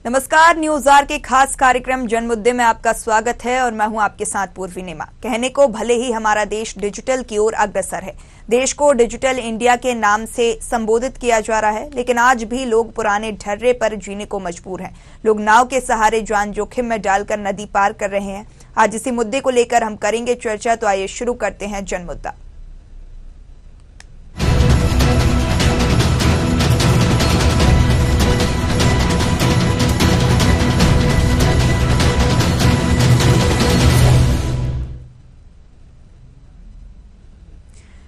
नमस्कार, news are के खास कार्यक्रम जनमुद्दे में आपका स्वागत है और मैं हूं आपके साथ पूर्वी नेमा। कहने को भले ही हमारा देश डिजिटल की ओर अग्रसर है, देश को डिजिटल इंडिया के नाम से संबोधित किया जा रहा है, लेकिन आज भी लोग पुराने ढर्रे पर जीने को मजबूर हैं। लोग नाव के सहारे जान जोखिम में डालकर नदी पार कर रहे हैं। आज इसी मुद्दे को लेकर हम करेंगे चर्चा, तो आइए शुरू करते हैं जनमुद्दा।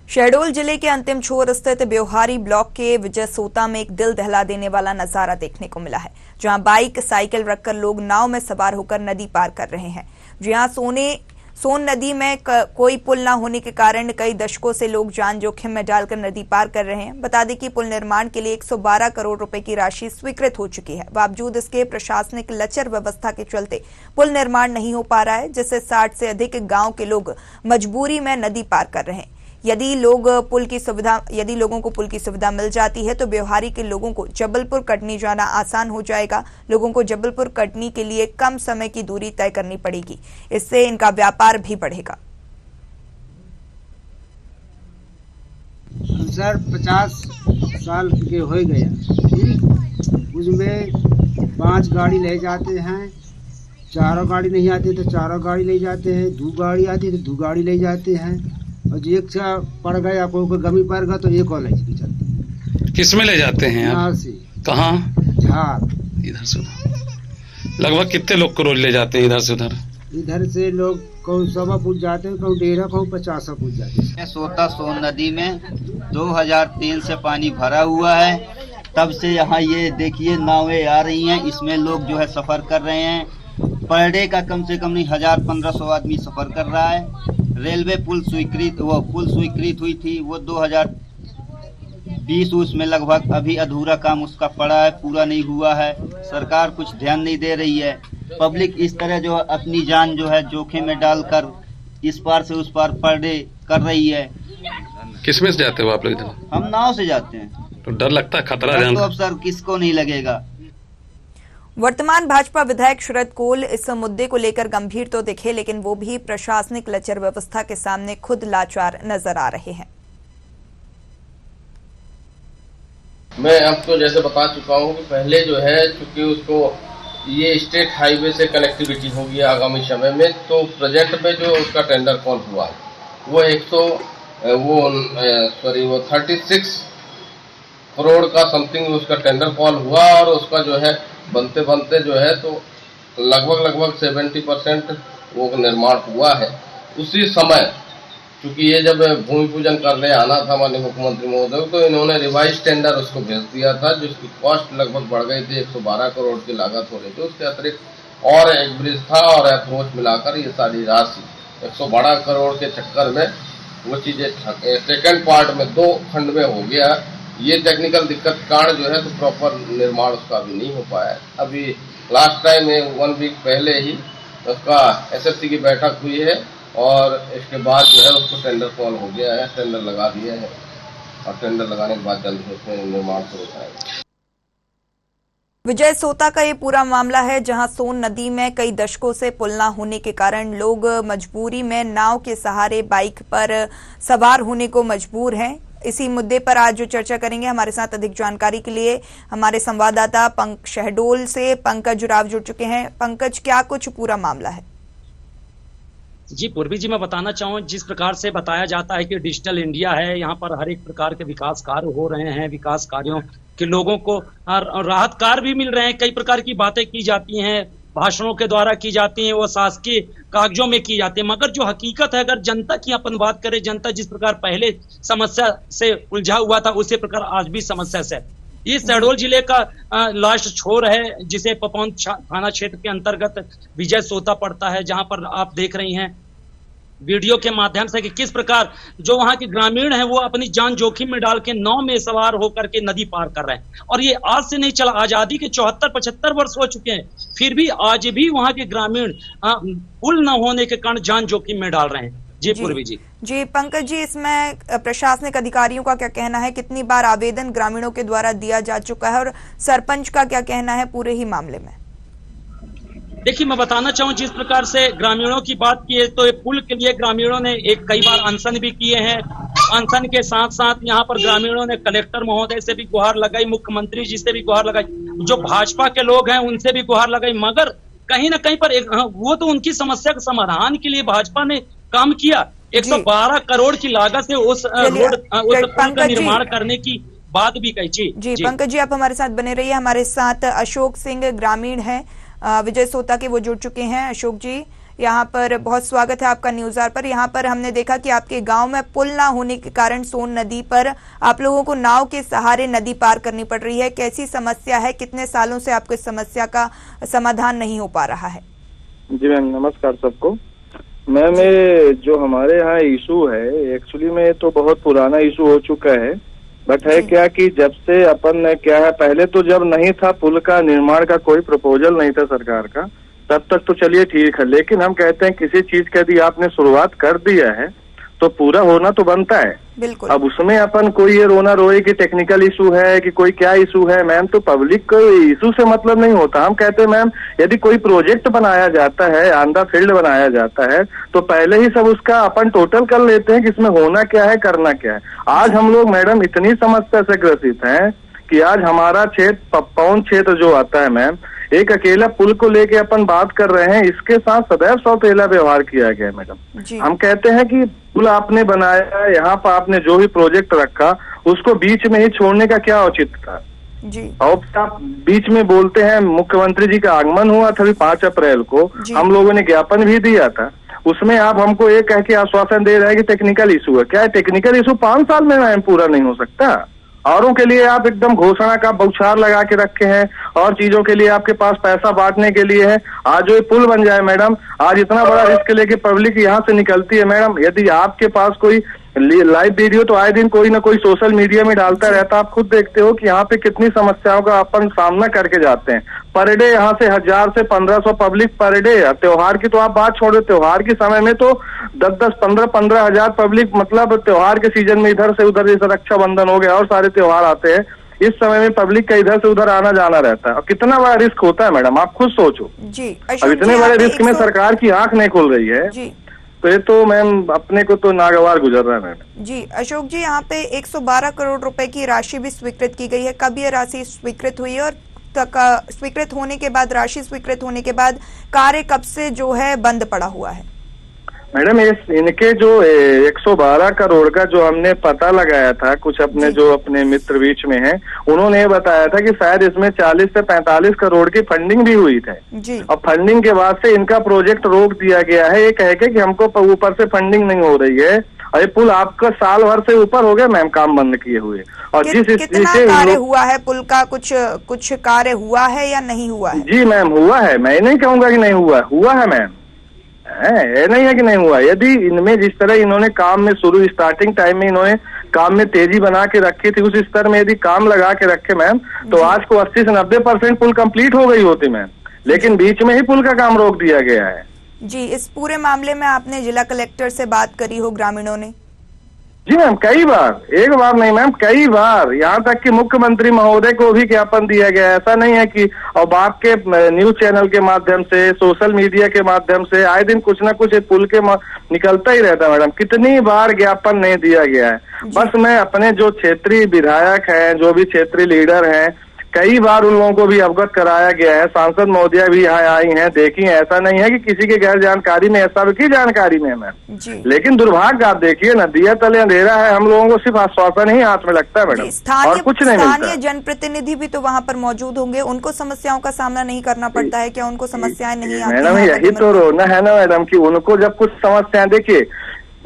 शहडोल जिले के अंतिम छोर स्थित ब्योहारी ब्लॉक के विजय सोता में एक दिल दहला देने वाला नजारा देखने को मिला है, जहां बाइक साइकिल रखकर लोग नाव में सवार होकर नदी पार कर रहे हैं। जहां सोन नदी में कोई पुल न होने के कारण कई दशकों से लोग जान जोखिम में डालकर नदी पार कर रहे हैं। बता दें कि पुल निर्माण के लिए 112 करोड़ रुपए की राशि स्वीकृत हो चुकी है। बावजूद इसके प्रशासनिक लचर व्यवस्था के चलते पुल निर्माण नहीं हो पा रहा है, जिससे 60 से अधिक गांव के लोग मजबूरी में नदी पार कर रहे हैं। यदि लोगों को पुल की सुविधा मिल जाती है तो ब्योहारी के लोगों को जबलपुर कटनी जाना आसान हो जाएगा। लोगों को जबलपुर कटनी के लिए कम समय की दूरी तय करनी पड़ेगी, इससे इनका व्यापार भी बढ़ेगा। सर 50 साल के हो गया, उसमें 5 गाड़ी ले जाते हैं, 4 गाड़ी नहीं आती तो 4 गाड़ी ले जाते हैं, 2 गाड़ी आती तो 2 गाड़ी ले जाते हैं। और जो एक सा पड़ गया, कोई गमी पड़ गया तो एक और ले चलती। किस में ले जाते हैं यहाँ से? कहाँ? झार। इधर से उधर लगभग कितने लोग को रोज ले जाते हैं? इधर से उधर इधर से लोग कहूँ 100 पूछ जाते हैं, कहूँ 1.5, कहूँ 50 पूछ जाते हैं। सोता सोन नदी में 2003 से पानी भरा हुआ है, तब से यहाँ ये देखिए नावें आ रही हैं, इसमें लोग जो है सफर कर रहे हैं। पर डे का कम से कम नहीं 1000-1500 आदमी सफर कर रहा है। रेलवे पुल स्वीकृत हुई थी, वो 2020 उसमें लगभग अभी अधूरा काम उसका पड़ा है, पूरा नहीं हुआ है। सरकार कुछ ध्यान नहीं दे रही है। पब्लिक इस तरह जो अपनी जान जो है जोखिम में डालकर इस पार से उस पार पर डे कर रही है। किसमें से जाते हो आप लोग इधर? हम नाव से जाते हैं। तो डर लगता है, खतरा तो अब सर किसको नहीं लगेगा। वर्तमान भाजपा विधायक शरद कोल इस मुद्दे को लेकर गंभीर तो दिखे, लेकिन वो भी प्रशासनिक लचर व्यवस्था के सामने खुद लाचार नजर आ रहे हैं। मैं आपको जैसे बता चुका हूं कि पहले जो है, चूंकि उसको ये स्टेट हाईवे से कनेक्टिविटी होगी आगामी समय में, तो प्रोजेक्ट में जो उसका टेंडर कॉल हुआ वो 36 करोड़ का समथिंग उसका टेंडर कॉल हुआ, और उसका जो है बनते जो है तो लगभग 70% वो निर्माण हुआ है। उसी समय चूंकि ये जब भूमि पूजन करने आना था माननीय मुख्यमंत्री महोदय, तो इन्होंने रिवाइज टेंडर उसको भेज दिया था, जिसकी कॉस्ट लगभग बढ़ गई थी, 112 करोड़ की लागत हो रही थी। उसके अतिरिक्त और एक ब्रिज था और अप्रोच मिलाकर ये सारी राशि 112 करोड़ के चक्कर में वो चीजें सेकेंड पार्ट में 2 खंड में हो गया। ये टेक्निकल दिक्कत कारण जो है तो प्रॉपर निर्माण उसका अभी नहीं हो पाया है। अभी लास्ट टाइम 1 वीक पहले ही उसका एसएससी की बैठक हुई है, और इसके बाद जो है उसको टेंडर कॉल हो गया है, टेंडर लगा दिया है, और टेंडर लगाने के बाद जल्द ही उसमें निर्माण शुरू हो जाएगा। विजय सोता का ये पूरा मामला है, जहां सोन नदी में कई दशकों से पुल न होने के कारण लोग मजबूरी में नाव के सहारे बाइक पर सवार होने को मजबूर हैं। इसी मुद्दे पर आज जो चर्चा करेंगे, हमारे साथ अधिक जानकारी के लिए हमारे संवाददाता शहडोल से पंकज राव जुड़ चुके हैं। पंकज, क्या कुछ पूरा मामला है? जी पूर्वी जी, मैं बताना चाहूँ, जिस प्रकार से बताया जाता है कि डिजिटल इंडिया है, यहाँ पर हर एक प्रकार के विकास कार्य हो रहे हैं, विकास कार्यों के लोगों को राहत कार्य भी मिल रहे हैं, कई प्रकार की बातें की जाती हैं, भाषणों के द्वारा की जाती हैं, वो शासकीय कागजों में की जाती है। मगर जो हकीकत है, अगर जनता की अपन बात करें, जनता जिस प्रकार पहले समस्या से उलझा हुआ था, उसी प्रकार आज भी समस्या से। ये शहडोल जिले का लास्ट छोर है, जिसे पपौंद थाना क्षेत्र के अंतर्गत विजय सोता पड़ता है, जहां पर आप देख रही हैं वीडियो के माध्यम से कि किस प्रकार जो वहां के ग्रामीण हैं वो अपनी जान जोखिम में डाल के नाव में सवार होकर के नदी पार कर रहे हैं। और ये आज से नहीं चला, आजादी के 74-75 वर्ष हो चुके हैं, फिर भी आज भी वहां के ग्रामीण पुल न होने के कारण जान जोखिम में डाल रहे हैं। जी पूर्वी जी। जी पंकज जी, इसमें प्रशासनिक अधिकारियों का क्या कहना है? कितनी बार आवेदन ग्रामीणों के द्वारा दिया जा चुका है और सरपंच का क्या कहना है पूरे ही मामले में? देखिए, मैं बताना चाहूँ, जिस प्रकार से ग्रामीणों की बात की है तो पुल के लिए ग्रामीणों ने कई बार अनशन भी किए हैं। अनशन के साथ साथ यहाँ पर ग्रामीणों ने कलेक्टर महोदय से भी गुहार लगाई, मुख्यमंत्री जी से भी गुहार लगाई, जो भाजपा के लोग हैं उनसे भी गुहार लगाई, मगर कहीं ना कहीं पर वो तो उनकी समस्या के समाधान के लिए भाजपा ने काम किया। 112 करोड़ की लागत से उस रोड उस पुल का निर्माण करने की बात भी कही। जी पंकज जी, आप हमारे साथ बने रहिए। हमारे साथ अशोक सिंह ग्रामीण हैं विजय सोता के, वो जुड़ चुके हैं। अशोक जी, यहाँ पर बहुत स्वागत है आपका न्यूज़ आवर पर। यहाँ पर हमने देखा कि आपके गांव में पुल ना होने के कारण सोन नदी पर आप लोगों को नाव के सहारे नदी पार करनी पड़ रही है। कैसी समस्या है, कितने सालों से आपको इस समस्या का समाधान नहीं हो पा रहा है? जी मैम, नमस्कार सबको। मैम, जो हमारे यहाँ इशू है एक्चुअली में तो बहुत पुराना इशू हो चुका है, बट है क्या कि जब से अपन ने क्या है, पहले तो जब नहीं था पुल का निर्माण का कोई प्रपोजल नहीं था सरकार का, तब तक तो चलिए ठीक है, लेकिन हम कहते हैं किसी चीज का यदि आपने शुरुआत कर दिया है तो पूरा होना तो बनता है। बिल्कुल। अब उसमें अपन कोई ये रोना रोए कि टेक्निकल इशू है कि कोई क्या इशू है, मैम तो पब्लिक को इशू से मतलब नहीं होता। हम कहते हैं मैम, यदि कोई प्रोजेक्ट बनाया जाता है, आंधा फील्ड बनाया जाता है, तो पहले ही सब उसका अपन टोटल कर लेते हैं कि इसमें होना क्या है, करना क्या है। आज हम लोग मैडम इतनी समस्या से ग्रसित हैं कि आज हमारा क्षेत्र पौन क्षेत्र जो आता है मैम, एक अकेला पुल को लेके अपन बात कर रहे हैं, इसके साथ सदैव सौतेला व्यवहार किया गया है मैडम। हम कहते हैं कि पुल आपने बनाया, यहाँ पर आपने जो भी प्रोजेक्ट रखा उसको बीच में ही छोड़ने का क्या औचित्य था जी। और आप बीच में बोलते हैं, मुख्यमंत्री जी का आगमन हुआ था 5 अप्रैल को, हम लोगों ने ज्ञापन भी दिया था, उसमें आप हमको ये कह के आश्वासन दे रहे हैं कि टेक्निकल इशू है। क्या है टेक्निकल इशू? 5 साल में मैम पूरा नहीं हो सकता। औरों के लिए आप एकदम घोषणा का बौछार लगा के रखे हैं और चीजों के लिए आपके पास पैसा बांटने के लिए है। आज जो ये पुल बन जाए मैडम, आज इतना बड़ा रिस्क लेके पब्लिक यहाँ से निकलती है मैडम। यदि आपके पास कोई लाइव वीडियो तो आए दिन कोई ना कोई सोशल मीडिया में डालता रहता, आप खुद देखते हो कि यहाँ पे कितनी समस्याओं का अपन सामना करके जाते हैं। पर डे यहाँ से 1000 से 1500 पब्लिक पर डे। त्योहार की तो आप बात छोड़ो, त्योहार के समय में तो 10-10, 15-15 हजार पब्लिक, मतलब त्योहार के सीजन में इधर से उधर, जैसे रक्षाबंधन हो गया और सारे त्योहार आते हैं, इस समय में पब्लिक का इधर से उधर आना जाना रहता है। और कितना बड़ा रिस्क होता है मैडम, आप खुद सोचो जी। अब इतने बड़े रिस्क में सरकार की आंख नहीं खुल रही है जी। तो ये तो मैम अपने को तो नागवार गुजर रहा है मैम जी। अशोक जी, यहाँ पे 112 करोड़ रुपए की राशि भी स्वीकृत की गई है। कब ये राशि स्वीकृत हुई और स्वीकृत होने के बाद, राशि स्वीकृत होने के बाद कार्य कब से जो है बंद पड़ा हुआ है? मैडम, इनके जो 112 करोड़ का जो हमने पता लगाया था, कुछ अपने जो अपने मित्र बीच में हैं, उन्होंने ये बताया था कि शायद इसमें 40 से 45 करोड़ की फंडिंग भी हुई थी। और फंडिंग के बाद से इनका प्रोजेक्ट रोक दिया गया है, ये कह के कि हमको ऊपर से फंडिंग नहीं हो रही है। और ये पुल आपका साल भर से ऊपर हो गया मैम काम बंद किए हुए। और कितना कार्य हुआ है पुल का? कुछ कार्य हुआ है या नहीं हुआ है? जी मैम, हुआ है, मैं नहीं कहूंगा कि नहीं हुआ है मैम, ये नहीं है कि नहीं हुआ। यदि इनमें जिस तरह इन्होंने काम में शुरू स्टार्टिंग टाइम में इन्होंने काम में तेजी बना के रखी थी, उस स्तर में यदि काम लगा के रखे मैम, तो आज को 80 से 90% पुल कंप्लीट हो गई होती मैम, लेकिन बीच में ही पुल का काम रोक दिया गया है जी। इस पूरे मामले में आपने जिला कलेक्टर से बात करी हो ग्रामीणों ने? जी मैम, कई बार, एक बार नहीं मैम, कई बार, यहाँ तक कि मुख्यमंत्री महोदय को भी ज्ञापन दिया गया। ऐसा नहीं है कि अब आपके न्यूज चैनल के माध्यम से, सोशल मीडिया के माध्यम से आए दिन कुछ ना कुछ पुल के निकलता ही रहता है मैडम। कितनी बार ज्ञापन नहीं दिया गया है। बस मैं अपने जो क्षेत्रीय विधायक हैं, जो भी क्षेत्रीय लीडर हैं, कई बार उन लोगों को भी अवगत कराया गया है। सांसद महोदया भी यहाँ आई हैं, देखी है। ऐसा नहीं है कि किसी के गैर जानकारी में, ऐसा की जानकारी में मैम। लेकिन दुर्भाग्य आप देखिए ना, दिया तले अंधेरा है, हम लोगों को सिर्फ आश्वासन ही हाथ में लगता है मैडम, और कुछ नहीं मिलता। स्थानीय जनप्रतिनिधि भी तो वहाँ पर मौजूद होंगे, उनको समस्याओं का सामना नहीं करना पड़ता है क्या? उनको समस्याएं नहीं आती? मैडम, यही तो रोना है ना मैडम, की उनको जब कुछ समस्याएं, देखिए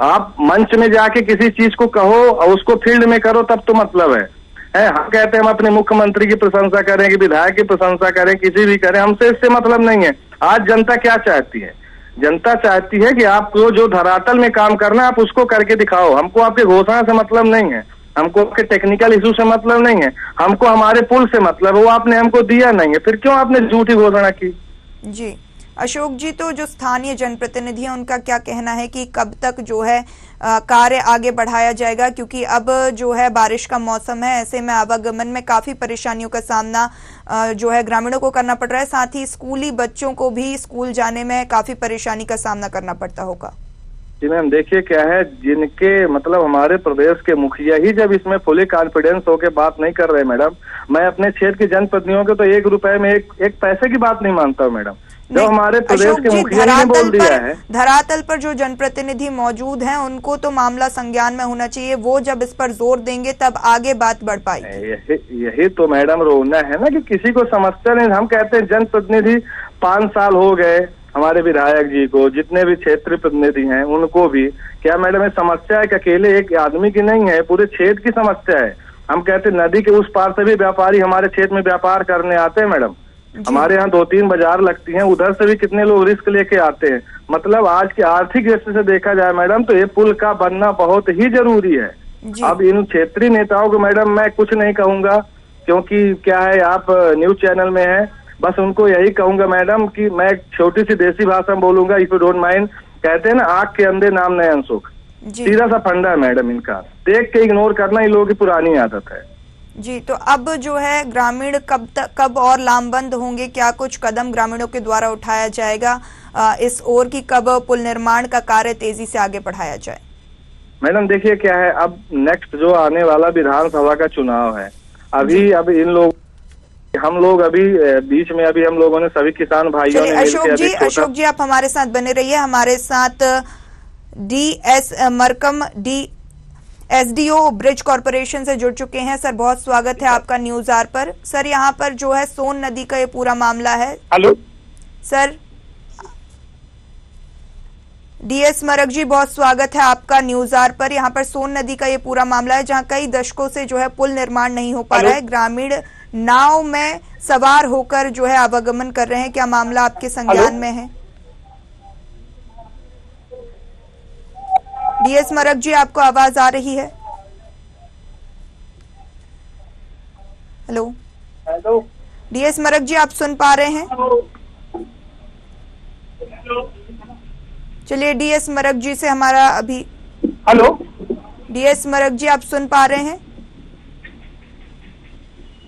आप मंच में जाके किसी चीज को कहो और उसको फील्ड में करो तब तो मतलब है। हम कहते हैं हम अपने मुख्यमंत्री की प्रशंसा करें कि विधायक की प्रशंसा करें, किसी भी करें, हमसे इससे मतलब नहीं है। आज जनता क्या चाहती है? जनता चाहती है कि आपको जो धरातल में काम करना है आप उसको करके दिखाओ। हमको आपके घोषणा से मतलब नहीं है, हमको आपके टेक्निकल इशू से मतलब नहीं है, हमको हमारे पुल से मतलब है। वो आपने हमको दिया नहीं है, फिर क्यों आपने झूठी घोषणा की? जी। अशोक जी, तो जो स्थानीय जनप्रतिनिधि हैं उनका क्या कहना है कि कब तक जो है कार्य आगे बढ़ाया जाएगा, क्योंकि अब जो है बारिश का मौसम है, ऐसे में आवागमन में काफी परेशानियों का सामना जो है ग्रामीणों को करना पड़ रहा है, साथ ही स्कूली बच्चों को भी स्कूल जाने में काफी परेशानी का सामना करना पड़ता होगा। जी मैम, देखिए क्या है, जिनके मतलब हमारे प्रदेश के मुखिया ही जब इसमें फुली कॉन्फिडेंस होके बात नहीं कर रहे मैडम, मैं अपने क्षेत्र के जनप्रतिनिधियों के तो 1 रुपए में एक पैसे की बात नहीं मानता हूँ मैडम। जो हमारे प्रदेश के मुखिया ने बोल दिया है, धरातल पर जो जनप्रतिनिधि मौजूद हैं उनको तो मामला संज्ञान में होना चाहिए, वो जब इस पर जोर देंगे तब आगे बात बढ़ पाएगी। यही तो मैडम रोना है ना कि किसी को समस्या नहीं। हम कहते हैं जनप्रतिनिधि 5 साल हो गए हमारे विधायक जी को, जितने भी क्षेत्रीय प्रतिनिधि हैं उनको भी, क्या मैडम ये समस्या है कि अकेले एक आदमी की नहीं है, पूरे क्षेत्र की समस्या है। हम कहते हैं नदी के उस पार से भी व्यापारी हमारे क्षेत्र में व्यापार करने आते हैं मैडम। हमारे यहाँ 2-3 बाजार लगती हैं, उधर से भी कितने लोग रिस्क लेके आते हैं। मतलब आज की आर्थिक दृष्टि से देखा जाए मैडम तो ये पुल का बनना बहुत ही जरूरी है। अब इन क्षेत्रीय नेताओं को मैडम मैं कुछ नहीं कहूंगा, क्योंकि क्या है आप न्यूज चैनल में है, बस उनको यही कहूंगा मैडम कि मैं एक छोटी सी देसी भाषा में बोलूंगा, इफ यू डोंट माइंड। कहते हैं ना, आग के अंधे नाम नए अनसुख, सीधा सा फंडा है मैडम इनका, देख के इग्नोर करना इन लोगों की पुरानी आदत है। जी, तो अब जो है ग्रामीण कब और लामबंद होंगे, क्या कुछ कदम ग्रामीणों के द्वारा उठाया जाएगा इस ओर की, कब पुल निर्माण का कार्य तेजी से आगे बढ़ाया जाए? मैडम देखिए क्या है, अब नेक्स्ट जो आने वाला विधानसभा का चुनाव है, अब इन लोग हम लोग अभी बीच में अभी हम लोगों ने सभी किसान भाइयों ने अशोक जी आप हमारे साथ बने रहिए। हमारे साथ DS मरकम SDO ब्रिज कॉर्पोरेशन से जुड़ चुके हैं। सर बहुत स्वागत है आपका न्यूज आर पर। सर यहाँ पर जो है सोन नदी का ये पूरा मामला है। हेलो सर, DS मरक जी बहुत स्वागत है आपका न्यूज आर पर। यहाँ पर सोन नदी का ये पूरा मामला है जहाँ कई दशकों से जो है पुल निर्माण नहीं हो पा रहा है, ग्रामीण नाव में सवार होकर जो है आवागमन कर रहे हैं, क्या मामला आपके संज्ञान में है? DS मरक जी आपको आवाज आ रही है? हेलो हेलो DS मरक जी आप सुन पा रहे हैं? चलिए DS मरक जी से हमारा अभी हेलो DS मरक जी आप सुन पा रहे हैं?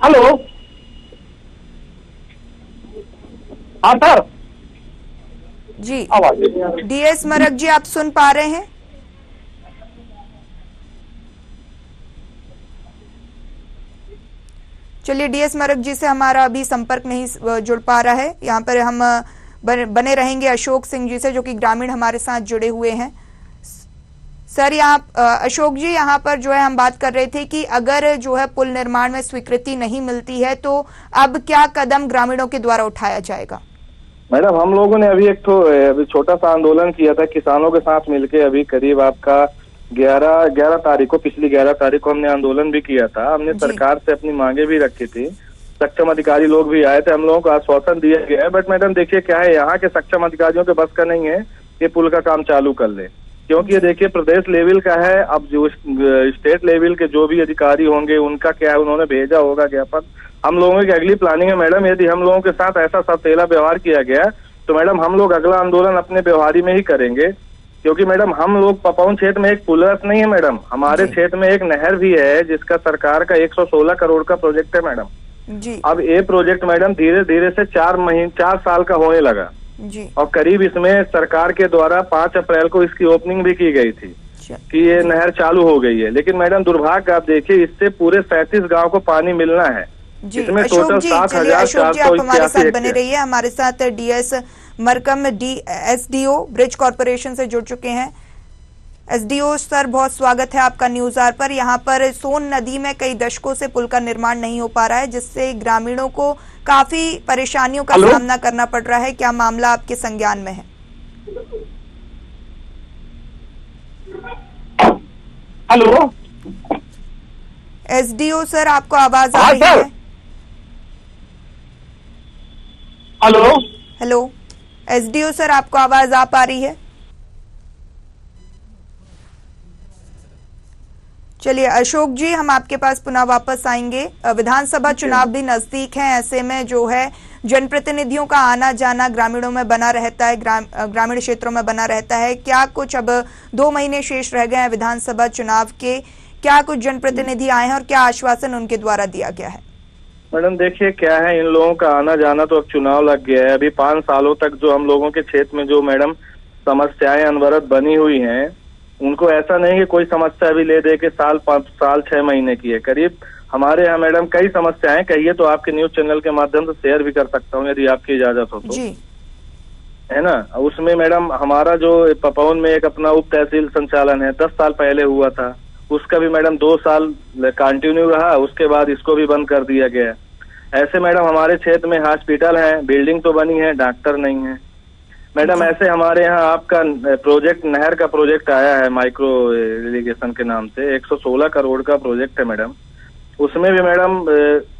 हेलो हाँ सर जी, DS मरक जी आप सुन पा रहे हैं? चलिए DS मरक जी से हमारा अभी संपर्क नहीं जुड़ पा रहा है। यहाँ पर हम बने रहेंगे अशोक सिंह जी से, जो कि ग्रामीण हमारे साथ जुड़े हुए हैं। सर अशोक जी, यहाँ पर जो है हम बात कर रहे थे कि अगर जो है पुल निर्माण में स्वीकृति नहीं मिलती है तो अब क्या कदम ग्रामीणों के द्वारा उठाया जाएगा? मैडम हम लोगों ने अभी अभी छोटा सा आंदोलन किया था किसानों के साथ मिलके। अभी करीब आपका 11 तारीख को, पिछली 11 तारीख को हमने आंदोलन भी किया था। हमने सरकार से अपनी मांगे भी रखी थी, सक्षम अधिकारी लोग भी आए थे, हम लोगों को आश्वासन दिया गया है। बट मैडम देखिए क्या है, यहाँ के सक्षम अधिकारियों के बस का नहीं है ये पुल का काम चालू कर ले, क्योंकि ये देखिए प्रदेश लेवल का है। अब जो स्टेट लेवल के जो भी अधिकारी होंगे उनका क्या है, उन्होंने भेजा होगा ज्ञापन। हम लोगों की अगली प्लानिंग है मैडम, यदि हम लोगों के साथ ऐसा सौतेला व्यवहार किया गया तो मैडम हम लोग अगला आंदोलन अपने व्यवहारी में ही करेंगे। क्योंकि मैडम हम लोग पपाउन क्षेत्र में एक पुलस नहीं है मैडम, हमारे क्षेत्र में एक नहर भी है जिसका सरकार का 116 करोड़ का प्रोजेक्ट है मैडम जी। अब ये प्रोजेक्ट मैडम धीरे धीरे से 4 साल का होने लगा जी। और करीब इसमें सरकार के द्वारा 5 अप्रैल को इसकी ओपनिंग भी की गई थी कि ये नहर चालू हो गई है। लेकिन मैडम दुर्भाग्य आप देखिए, इससे पूरे 37 गांव को पानी मिलना है। इसमें टोटल 7,481 हमारे साथ बने रही है। हमारे साथ DS मरकम SDO ब्रिज कॉर्पोरेशन से जुड़ चुके हैं। SDO सर बहुत स्वागत है आपका न्यूज आर पर। यहाँ पर सोन नदी में कई दशकों से पुल का निर्माण नहीं हो पा रहा है, जिससे ग्रामीणों को काफी परेशानियों का सामना करना पड़ रहा है, क्या मामला आपके संज्ञान में है? हेलो SDO सर आपको आवाज आ रही है? हेलो SDO सर आपको आवाज आ पा रही है? चलिए अशोक जी, हम आपके पास पुनः वापस आएंगे। विधानसभा चुनाव भी नजदीक है, ऐसे में जो है जनप्रतिनिधियों का आना जाना ग्रामीणों में बना रहता है, ग्रामीण क्षेत्रों में बना रहता है। क्या कुछ, अब 2 महीने शेष रह गए हैं विधानसभा चुनाव के, क्या कुछ जनप्रतिनिधि आए हैं और क्या आश्वासन उनके द्वारा दिया गया है? मैडम देखिए क्या है, इन लोगों का आना जाना तो अब चुनाव लग गया है। अभी 5 सालों तक जो हम लोगों के क्षेत्र में जो मैडम समस्याएं अनवरत बनी हुई हैं, उनको ऐसा नहीं कि कोई समस्या अभी ले दे के साल 6 महीने की है। करीब हमारे यहाँ मैडम कई समस्याएं, कहिए तो आपके न्यूज चैनल के माध्यम से शेयर भी कर सकता हूँ यदि आपकी इजाजत हो तो, जी। है ना। उसमें मैडम हमारा जो पपौन में एक अपना उप तहसील संचालन है, 10 साल पहले हुआ था, उसका भी मैडम 2 साल कंटिन्यू रहा, उसके बाद इसको भी बंद कर दिया गया। ऐसे मैडम हमारे क्षेत्र में हॉस्पिटल है, बिल्डिंग तो बनी है, डॉक्टर नहीं है मैडम। ऐसे हमारे यहाँ आपका प्रोजेक्ट, नहर का प्रोजेक्ट आया है माइक्रो इरिगेशन के नाम से, 116 करोड़ का प्रोजेक्ट है मैडम। उसमें भी मैडम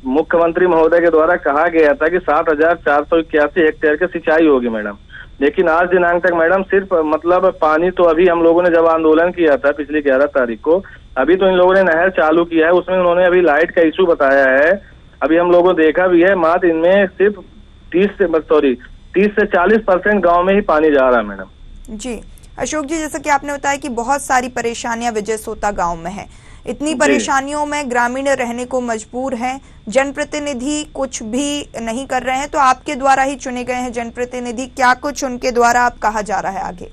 मुख्यमंत्री महोदय के द्वारा कहा गया था कि 7,481 हेक्टेयर की सिंचाई होगी मैडम, लेकिन आज दिनांक तक मैडम सिर्फ मतलब पानी तो अभी हम लोगों ने जब आंदोलन किया था पिछली 11 तारीख को, अभी तो इन लोगों ने नहर चालू किया है, उसमें उन्होंने अभी लाइट का इशू बताया है। अभी हम लोगों ने देखा भी है, मात्र इनमें सिर्फ 30 से 40% गांव में ही पानी जा रहा है मैडम। जी अशोक जी, जैसा कि आपने बताया कि बहुत सारी परेशानियां विजय सोता गांव में है, इतनी परेशानियों में ग्रामीण रहने को मजबूर हैं, जनप्रतिनिधि कुछ भी नहीं कर रहे हैं, तो आपके द्वारा ही चुने गए हैं जनप्रतिनिधि, क्या कुछ उनके द्वारा आप कहा जा रहा है आगे?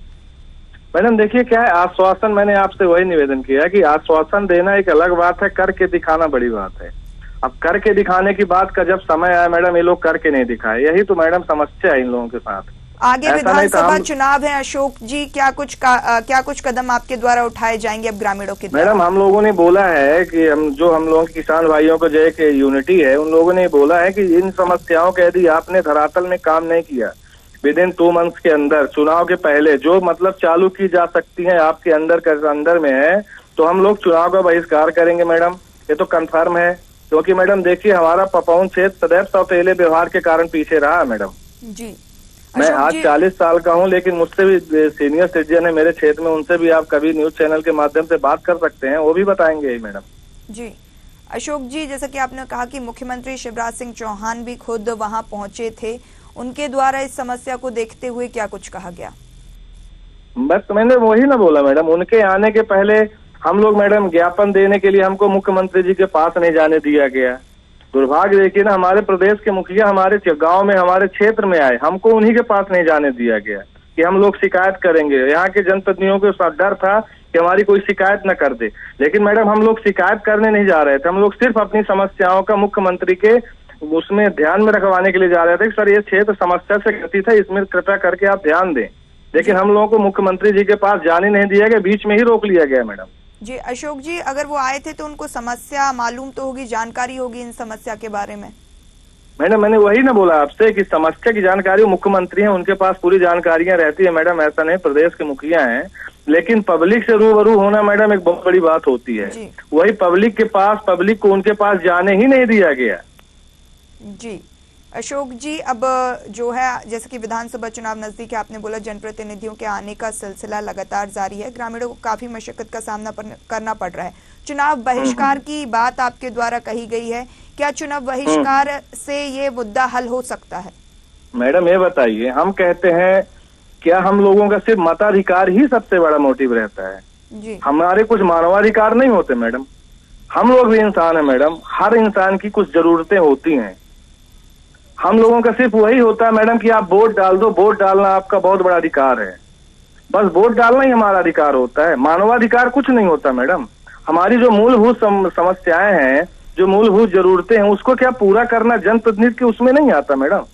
मैडम देखिए क्या है, आश्वासन, मैंने आपसे वही निवेदन किया कि आश्वासन देना एक अलग बात है, करके दिखाना बड़ी बात है। अब करके दिखाने की बात का जब समय आया मैडम, ये लोग करके नहीं दिखाए, यही तो मैडम समस्या है इन लोगों के साथ। आगे विधानसभा चुनाव है अशोक जी, क्या कुछ कदम आपके द्वारा उठाए जाएंगे अब ग्रामीणों के द्वारा? मैडम हम लोगों ने बोला है कि हम लोगों के किसान भाइयों को जो एक यूनिटी है, उन लोगों ने बोला है कि इन समस्याओं के यदि आपने धरातल में काम नहीं किया विद इन 2 मंथ्स के अंदर, चुनाव के पहले जो मतलब चालू की जा सकती है आपके अंदर में है, तो हम लोग चुनाव का बहिष्कार करेंगे मैडम, ये तो कन्फर्म है। क्योंकि मैडम देखिए हमारा पपौन क्षेत्र सदैव सौतेले व्यवहार के कारण पीछे रहा मैडम। जी मैं आज 40 साल का हूं, लेकिन मुझसे भी सीनियर सिटीजन है मेरे क्षेत्र में, उनसे भी आप कभी न्यूज चैनल के माध्यम से बात कर सकते हैं, वो भी बताएंगे मैडम। जी अशोक जी, जैसा कि आपने कहा कि मुख्यमंत्री शिवराज सिंह चौहान भी खुद वहां पहुंचे थे, उनके द्वारा इस समस्या को देखते हुए क्या कुछ कहा गया? बस मैंने वही ना बोला मैडम, उनके आने के पहले हम लोग मैडम ज्ञापन देने के लिए हमको मुख्यमंत्री जी के पास नहीं जाने दिया गया। दुर्भाग्य देखिए ना, हमारे प्रदेश के मुखिया हमारे गांव में, हमारे क्षेत्र में आए, हमको उन्हीं के पास नहीं जाने दिया गया कि हम लोग शिकायत करेंगे। यहाँ के जनप्रतिनिधियों को डर था कि हमारी कोई शिकायत न कर दे, लेकिन मैडम हम लोग शिकायत करने नहीं जा रहे थे, हम लोग सिर्फ अपनी समस्याओं का मुख्यमंत्री के उसमें ध्यान में रखवाने के लिए जा रहे थे कि सर ये क्षेत्र समस्या से ग्रसित है, इसमें कृपया करके आप ध्यान दें। लेकिन हम लोगों को मुख्यमंत्री जी के पास जाने नहीं दिया गया, बीच में ही रोक लिया गया मैडम। जी अशोक जी, अगर वो आए थे तो उनको समस्या मालूम तो होगी, जानकारी होगी इन समस्या के बारे में? मैडम मैंने वही ना बोला आपसे कि समस्या की जानकारी मुख्यमंत्री हैं, उनके पास पूरी जानकारियां रहती है मैडम, ऐसा नहीं प्रदेश के मुखिया हैं, लेकिन पब्लिक से रूबरू होना मैडम एक बहुत बड़ी बात होती है। वही पब्लिक के पास, पब्लिक को उनके पास जाने ही नहीं दिया गया। जी अशोक जी, अब जो है जैसे कि विधानसभा चुनाव नजदीक है, आपने बोला जनप्रतिनिधियों के आने का सिलसिला लगातार जारी है, ग्रामीणों को काफी मशक्कत का सामना करना पड़ रहा है, चुनाव बहिष्कार की बात आपके द्वारा कही गई है, क्या चुनाव बहिष्कार से ये मुद्दा हल हो सकता है? मैडम ये बताइए, हम कहते हैं क्या हम लोगों का सिर्फ मताधिकार ही सबसे बड़ा मोटिव रहता है? जी हमारे कुछ मानवाधिकार नहीं होते मैडम? हम लोग भी इंसान है मैडम, हर इंसान की कुछ जरूरतें होती हैं, हम लोगों का सिर्फ वही होता है मैडम कि आप वोट डाल दो, वोट डालना आपका बहुत बड़ा अधिकार है, बस वोट डालना ही हमारा अधिकार होता है, मानवाधिकार कुछ नहीं होता मैडम। हमारी जो मूलभूत समस्याएं हैं, जो मूलभूत जरूरतें हैं, उसको क्या पूरा करना जनप्रतिनिधि के उसमें नहीं आता मैडम।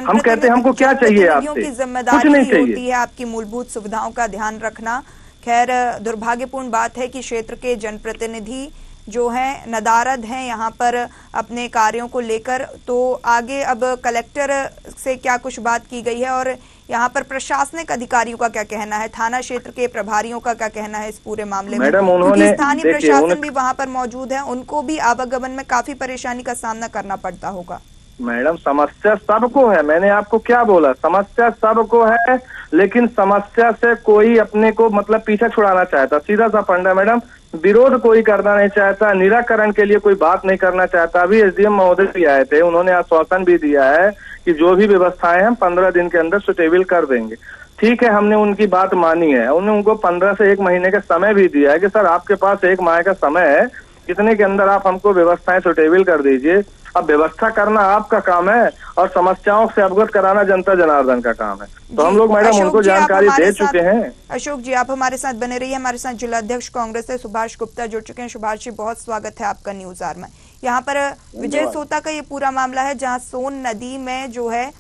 हम कहते हैं हमको क्या चाहिए आपसे, कुछ नहीं चाहिए। होती है आपकी मूलभूत सुविधाओं का ध्यान रखना। खैर दुर्भाग्यपूर्ण बात है कि क्षेत्र के जनप्रतिनिधि जो है नदारद हैं यहाँ पर अपने कार्यों को लेकर, तो आगे अब कलेक्टर से क्या कुछ बात की गई है और यहाँ पर प्रशासनिक अधिकारियों का क्या कहना है, थाना क्षेत्र के प्रभारियों का क्या कहना है इस पूरे मामले में? क्योंकि स्थानीय प्रशासन भी वहाँ पर मौजूद है, उनको भी आवागमन में काफी परेशानी का सामना करना पड़ता होगा। मैडम समस्या सबको है, मैंने आपको क्या बोला, समस्या सबको है, लेकिन समस्या से कोई अपने को मतलब पीछा छुड़ाना चाहता, सीधा सा फंडा मैडम, विरोध कोई करना नहीं चाहता, निराकरण के लिए कोई बात नहीं करना चाहता। अभी एसडीएम महोदय भी आए थे, उन्होंने आश्वासन भी दिया है कि जो भी व्यवस्थाएं हम 15 दिन के अंदर सुटेबल कर देंगे। ठीक है, हमने उनकी बात मानी है। उनको 15 से 1 महीने का समय भी दिया है कि सर आपके पास 1 माह का समय है, इतने के अंदर आप हमको व्यवस्थाएं सुटेबल कर दीजिए। अब व्यवस्था करना आपका काम है और समस्याओं से अवगत कराना जनता जनार्दन का काम है। तो हम लोग मैडम उनको जानकारी दे चुके हैं। अशोक जी, आप हमारे साथ बने रहिए। हमारे साथ जिलाध्यक्ष कांग्रेस से सुभाष गुप्ता जुड़ चुके हैं। सुभाष जी, बहुत स्वागत है आपका न्यूज आवर में। यहाँ पर विजय सोता का ये पूरा मामला है, जहाँ सोन नदी में जो है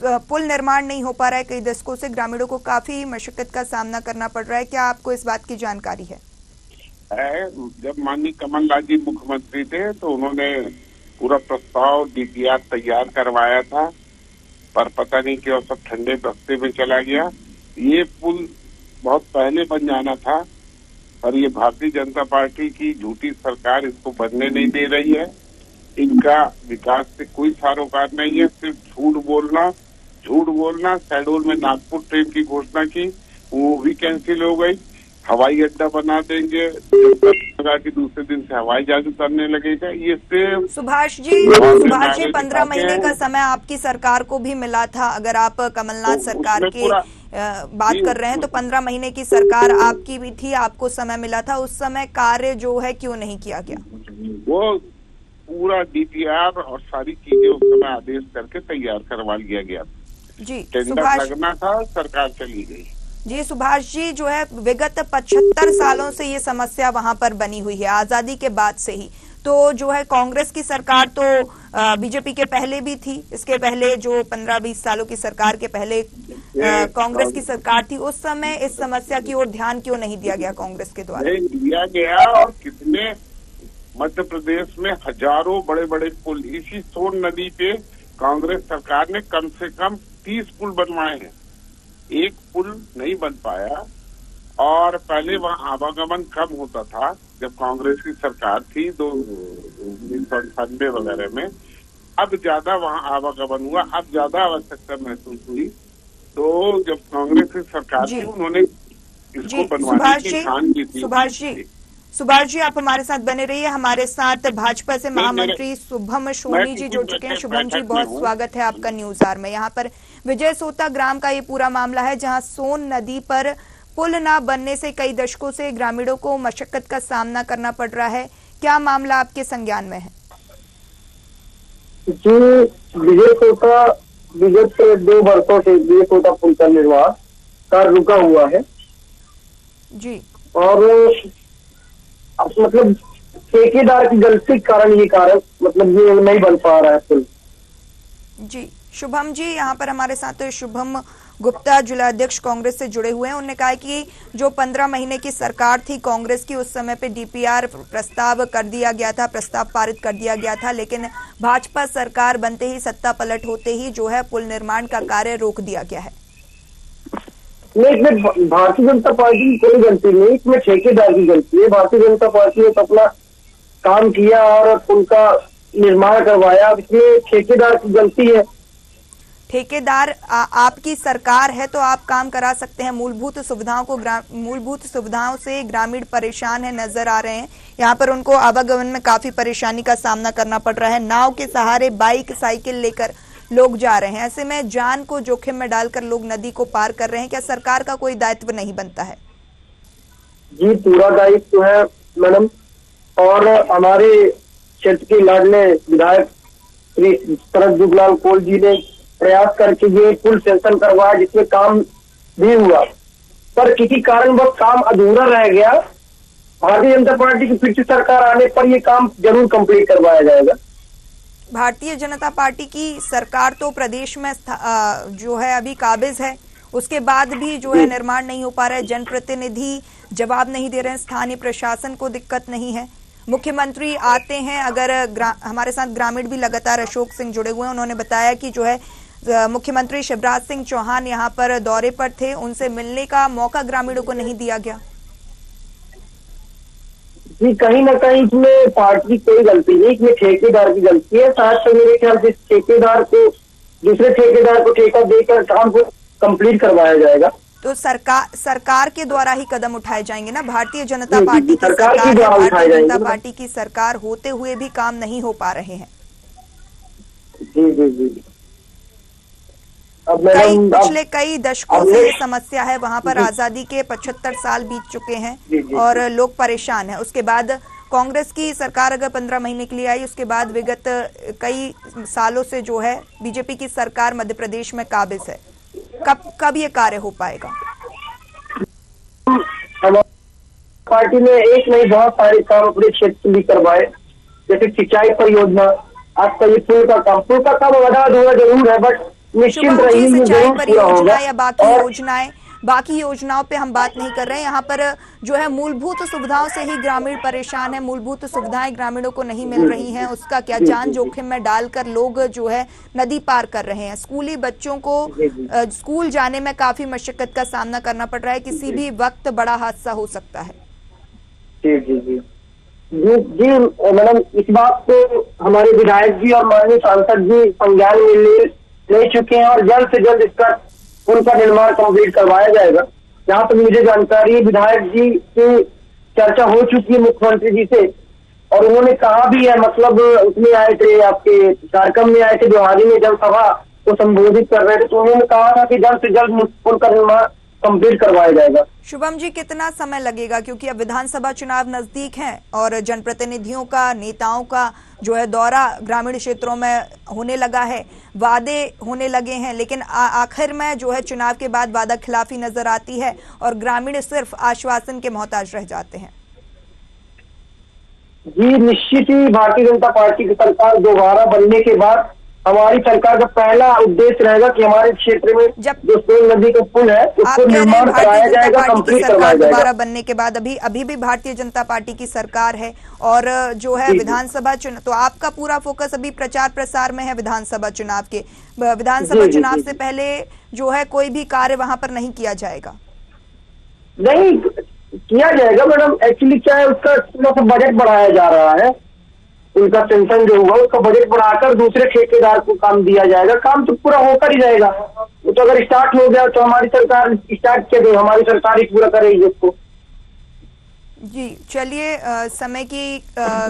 पुल निर्माण नहीं हो पा रहा है। कई दशकों से ग्रामीणों को काफी मशक्कत का सामना करना पड़ रहा है। क्या आपको इस बात की जानकारी है? जब माननीय कमलनाथ जी मुख्यमंत्री थे तो उन्होंने पूरा प्रस्ताव डीपीआर तैयार करवाया था, पर पता नहीं क्यों सब ठंडे बस्ते में चला गया। ये पुल बहुत पहले बन जाना था, पर ये भारतीय जनता पार्टी की झूठी सरकार इसको बनने नहीं दे रही है। इनका विकास से कोई सरोकार नहीं है, सिर्फ झूठ बोलना। शहडोल में नागपुर ट्रेन की घोषणा की, वो भी कैंसिल हो गई। हवाई अड्डा बना देंगे, कि दूसरे दिन से हवाई जहाज उतरने लगेगा। ये सिर्फ सुभाष जी 15 महीने का समय आपकी सरकार को भी मिला था। अगर आप कमलनाथ सरकार की बात कर रहे हैं तो 15 महीने की सरकार आपकी भी थी, आपको समय मिला था। उस समय कार्य जो है क्यों नहीं किया गया? वो पूरा डीपीआर और सारी चीजें उस समय आदेश करके तैयार करवा लिया गया जी। टेंडर लगना था, सरकार चली गई। जी सुभाष जी, जो है विगत 75 सालों से ये समस्या वहां पर बनी हुई है, आजादी के बाद से ही। तो जो है कांग्रेस की सरकार तो बीजेपी के पहले भी थी, इसके पहले जो 15-20 सालों की सरकार के पहले कांग्रेस की सरकार थी, उस समय इस समस्या की ओर ध्यान क्यों नहीं दिया गया कांग्रेस के द्वारा? नहीं दिया गया, और कितने मध्य प्रदेश में हजारों बड़े बड़े पुल, इसी सोन नदी पे कांग्रेस सरकार ने कम से कम 30 पुल बनवाए हैं। एक पुल नहीं बन पाया, और पहले वहाँ आवागमन कम होता था जब कांग्रेस की सरकार थी 1998 वगैरह में। अब ज्यादा वहाँ आवागमन हुआ, अब ज्यादा आवश्यकता महसूस हुई। तो जब कांग्रेस की सरकार थी उन्होंने इसको बनवाने की ठान की थी। सुभाष जी, आप हमारे साथ बने रहिए। हमारे साथ भाजपा से महामंत्री शुभम सोनी जी जुड़ चुके हैं। शुभम जी, बहुत स्वागत है आपका न्यूज आवर में। यहाँ पर विजय सोता ग्राम का ये पूरा मामला है, जहाँ सोन नदी पर पुल न बनने से कई दशकों से ग्रामीणों को मशक्कत का सामना करना पड़ रहा है। क्या मामला आपके संज्ञान में है? जी, विजय सोता विगत 2 वर्षों से विजय सोता पुल का निर्माण कार्य रुका हुआ है जी, और मतलब ठेकेदार की गलती के कारण ये नहीं बन पा रहा है पुल। जी शुभम जी, यहाँ पर हमारे साथ शुभम गुप्ता जिलाध्यक्ष कांग्रेस से जुड़े हुए हैं। उन्होंने कहा कि जो 15 महीने की सरकार थी कांग्रेस की, उस समय पे डीपीआर प्रस्ताव कर दिया गया था, प्रस्ताव पारित कर दिया गया था, लेकिन भाजपा सरकार बनते ही, सत्ता पलट होते ही जो है पुल निर्माण का कार्य रोक दिया गया है। नहीं, इसमें भारतीय जनता पार्टी की कोई गलती नहीं, इसमें ठेकेदार की गलती है। भारतीय जनता पार्टी ने तो अपना काम किया और पुल का निर्माण करवाया, इसमें ठेकेदार की गलती है। ठेकेदार आपकी सरकार है तो आप काम करा सकते हैं। मूलभूत सुविधाओं से ग्रामीण परेशान है, नजर आ रहे हैं। यहाँ पर उनको आवागमन में काफी परेशानी का सामना करना पड़ रहा है। नाव के सहारे बाइक साइकिल लेकर लोग जा रहे हैं। ऐसे में जान को जोखिम में डालकर लोग नदी को पार कर रहे हैं। क्या सरकार का कोई दायित्व नहीं बनता है? जी, पूरा दायित्व है मैडम, और हमारे क्षेत्र के लाडले विधायक श्री शरद लाल कोल जी ने प्रयास करके ये पुल सैंक्शन करवाया, जिसमें काम भी हुआ, पर किसी कारणवश काम अधूरा रह गया। भारतीय जनता पार्टी की फिर से सरकार आने पर ये काम जरूर कंप्लीट करवाया जाएगा। भारतीय जनता पार्टी की सरकार तो प्रदेश में जो है अभी काबिज है, उसके बाद भी जो है निर्माण नहीं हो पा रहा है। जनप्रतिनिधि जवाब नहीं दे रहे हैं, स्थानीय प्रशासन को दिक्कत नहीं है। मुख्यमंत्री आते हैं, अगर हमारे साथ ग्रामीण भी लगातार अशोक सिंह जुड़े हुए हैं, उन्होंने बताया कि जो है मुख्यमंत्री शिवराज सिंह चौहान यहाँ पर दौरे पर थे, उनसे मिलने का मौका ग्रामीणों को नहीं दिया गया। जी, कहीं ना कहीं इसमें पार्टी की कोई गलती नहीं, इसमें ठेकेदार की गलती है। साथ में मेरे ख्याल से ठेकेदार को, दूसरे ठेकेदार को ठेका देकर काम को कंप्लीट करवाया जाएगा। तो सरकार के द्वारा ही कदम उठाए जाएंगे ना। भारतीय जनता जी, पार्टी की सरकार सरकार के है, द्वारा उठाए भारतीय जनता जाएंगे। पार्टी की सरकार होते हुए भी काम नहीं हो पा रहे हैं। जी जी जी। अब पिछले कई दशकों से ये समस्या है। वहां पर जी। आजादी के 75 साल बीत चुके हैं जी, जी, और लोग परेशान हैं। उसके बाद कांग्रेस की सरकार अगर 15 महीने के लिए आई, उसके बाद विगत कई सालों से जो है बीजेपी की सरकार मध्य प्रदेश में काबिज है। कब ये कार्य हो पाएगा? पार्टी ने एक नहीं बहुत सारे काम अपने क्षेत्र में करवाए, जैसे सिंचाई परियोजना, आज का ये पुल का काम आधा अधूरा जरूर है, बट निश्चित शुभम जी, रहिए ये सिंचाई जरूर पूरा परियोजना होगा। या बाकी योजनाओं पे हम बात नहीं कर रहे हैं। यहाँ पर जो है मूलभूत सुविधाओं से ही ग्रामीण परेशान है। मूलभूत सुविधाएं ग्रामीणों को नहीं मिल रही हैं, उसका क्या जान जोखिम में डालकर लोग जो है नदी पार कर रहे हैं। स्कूली बच्चों को स्कूल जाने में काफी मशक्कत का सामना करना पड़ रहा है। किसी भी वक्त बड़ा हादसा हो सकता है। जी जी जी जी जी मैडम, इस बात को हमारे विधायक जी और माननीय सांसद जी संज्ञान में ले चुके हैं और जल्द से जल्द इसका उनका निर्माण कंप्लीट करवाया जाएगा। जहाँ तक मुझे जानकारी है, विधायक जी की चर्चा हो चुकी है मुख्यमंत्री जी से और उन्होंने कहा भी है, मतलब उसमें आए थे, आपके कार्यक्रम में आए थे, बिहारी में जनसभा को संबोधित कर रहे थे, तो उन्होंने कहा था कि जल्द से जल्द उनका निर्माण कंप्लीट करवाया जाएगा। शुभम जी, कितना समय लगेगा, क्योंकि अब विधानसभा चुनाव नजदीक हैं और जनप्रतिनिधियों का, नेताओं का जो है दौरा ग्रामीण क्षेत्रों में होने लगा है, वादे होने लगे हैं, लेकिन आखिर में जो है चुनाव के बाद वादा खिलाफी नजर आती है और ग्रामीण सिर्फ आश्वासन के मोहताज रह जाते हैं। जी निश्चित ही भारतीय जनता पार्टी की सरकार दोबारा बनने के बाद हमारी सरकार का पहला उद्देश्य रहेगा कि हमारे क्षेत्र में जो सोन नदी का पुल है उसको निर्माण कराया जाएगा, कंप्लीट करवाया जाएगा। दोबारा बनने के बाद अभी भी भारतीय जनता पार्टी की सरकार है और जो है विधानसभा चुनाव, तो आपका पूरा फोकस अभी प्रचार प्रसार में है विधानसभा चुनाव के। विधानसभा चुनाव से पहले जो है कोई भी कार्य वहां पर नहीं किया जाएगा? नहीं किया जाएगा मैडम, एक्चुअली क्या है, उसका थोड़ा सा बजट बढ़ाया जा रहा है। उनका सेंक्शन जो होगा उसका बजट बढ़ाकर दूसरे ठेकेदार को काम दिया जाएगा। काम तो पूरा होकर ही जाएगा, तो अगर स्टार्ट हो गया तो हमारी सरकार स्टार्ट किया तो हमारी सरकार ही पूरा करेगी उसको। जी चलिए, समय की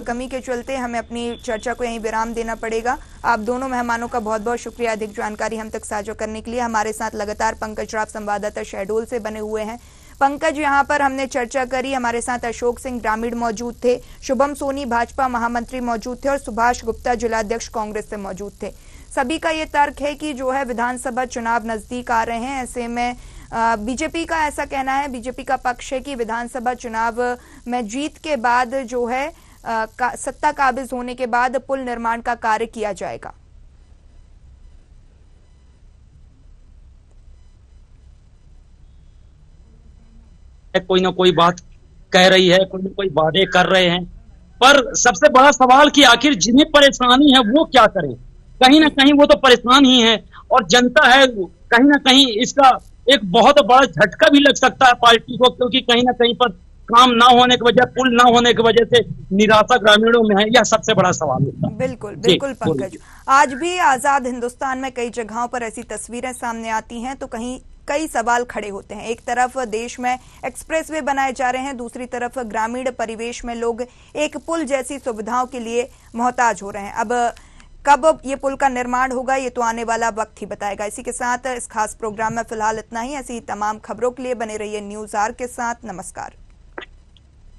कमी के चलते हमें अपनी चर्चा को यहीं विराम देना पड़ेगा। आप दोनों मेहमानों का बहुत बहुत शुक्रिया अधिक जानकारी हम तक साझा करने के लिए। हमारे साथ लगातार पंकज राव संवाददाता शहडोल से बने हुए हैं। पंकज, यहाँ पर हमने चर्चा करी, हमारे साथ अशोक सिंह ग्रामीण मौजूद थे, शुभम सोनी भाजपा महामंत्री मौजूद थे और सुभाष गुप्ता जिलाध्यक्ष कांग्रेस से मौजूद थे। सभी का ये तर्क है कि जो है विधानसभा चुनाव नजदीक आ रहे हैं, ऐसे में बीजेपी का ऐसा कहना है, बीजेपी का पक्ष है कि विधानसभा चुनाव में जीत के बाद जो है सत्ता काबिज होने के बाद पुल निर्माण का कार्य किया जाएगा। कोई ना कोई बात कह रही है, कोई ना कोई वादे कर रहे हैं, पर सबसे बड़ा सवाल कि आखिर जिन्हें परेशानी है वो क्या करें। कहीं ना कहीं वो तो परेशान ही है और जनता है, कहीं ना कहीं इसका एक बहुत बड़ा झटका भी लग सकता है पार्टी को, क्योंकि कहीं ना कहीं पर काम ना होने की वजह, पुल ना होने की वजह से निराशा ग्रामीणों में है। यह सबसे बड़ा सवाल होता है। बिल्कुल बिल्कुल पंकज, आज भी आजाद हिंदुस्तान में कई जगहों पर ऐसी तस्वीरें सामने आती हैं तो कहीं कई सवाल खड़े होते हैं। एक तरफ देश में एक्सप्रेसवे बनाए जा रहे हैं, दूसरी तरफ ग्रामीण परिवेश में लोग एक पुल जैसी सुविधाओं के लिए मोहताज हो रहे हैं। अब कब ये पुल का निर्माण होगा ये तो आने वाला वक्त ही बताएगा। इसी के साथ इस खास प्रोग्राम में फिलहाल इतना ही। ऐसी तमाम खबरों के लिए बने रहिए न्यूज़ आर के साथ। नमस्कार।